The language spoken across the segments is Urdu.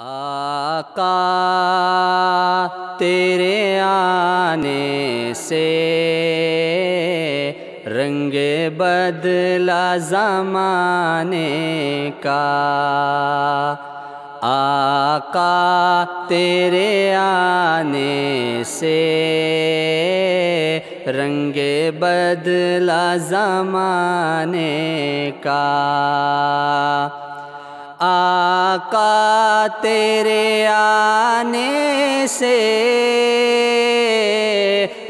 آقا تیرے آنے سے رنگ بدلا زمانے کا، آقا تیرے آنے سے رنگ بدلا زمانے کا، آقا تیرے آنے سے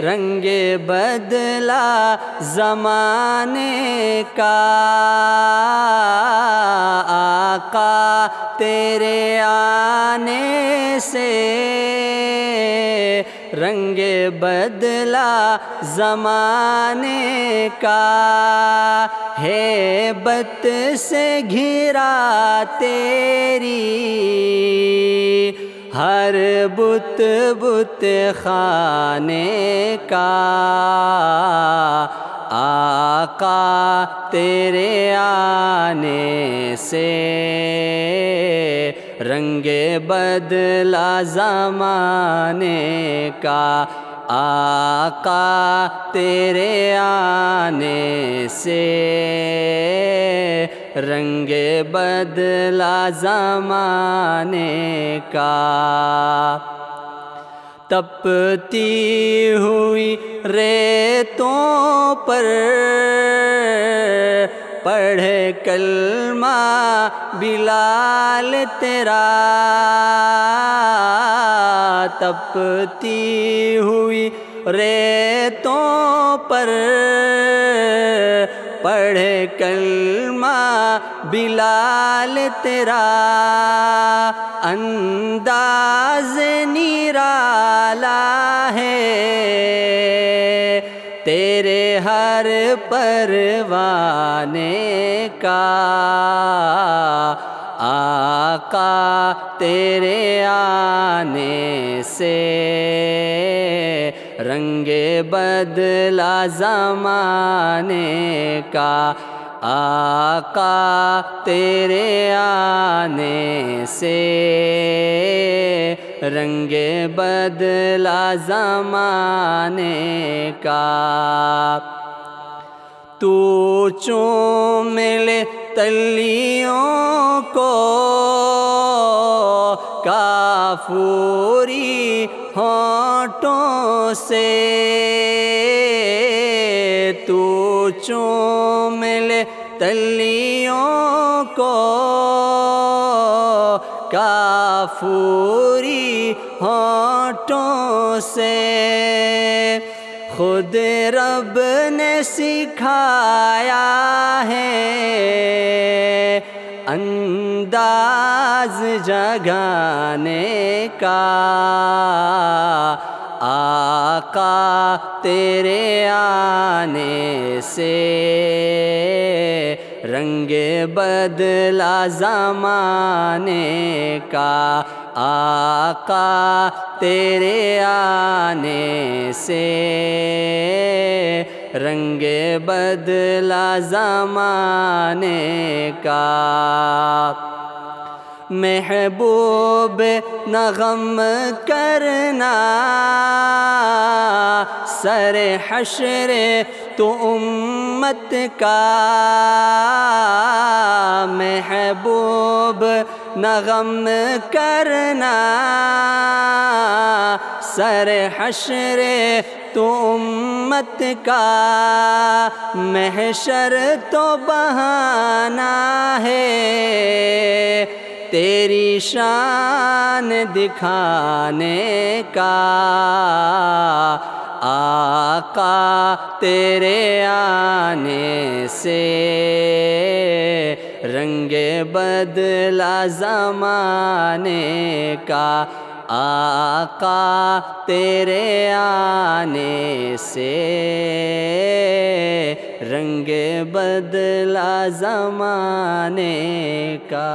رنگ بدلا زمانے کا، آقا تیرے آنے سے رنگ بدلا زمانے کا، ہیبت سے گھرا تیری ہر بت بت خانے کا، آقا تیرے آنے سے رنگ بدلا زمانے کا، آقا تیرے آنے سے رنگ بدلا زمانے کا، تپتی ہوئی ریتوں پر پڑھے کلمہ بلال تیرا، تپتی ہوئی ریتوں پر پڑھے کلمہ بلال تیرا، انداز نرالا ہے تیرے ہر پروانے کا، آقا تیرے آنے سے رنگ بدلا زمانے کا، آقا تیرے آنے سے رنگ بدلا زمانے کا، تو چوم لے تلیوں کو کافوری ہونٹوں سے، تو چوم لے تلیوں کو کافوری ہونٹوں سے، خود رب نے سکھایا ہے انداز جگانے کا، آقا تیرے آنے سے رنگ بدلا زمانے کا، آقا تیرے آنے سے رنگ بدلا زمانے کا، محبوب نہ غم کرنا سر حشر تو امت کا، محبوب نہ غم کرنا سر حشر تو امت کا، محشر تو بہانہ ہے تیری شان دکھانے کا، آقا تیرے آنے سے رنگ بدلا زمانے کا، آقا تیرے آنے سے رنگ بدلا زمانے کا۔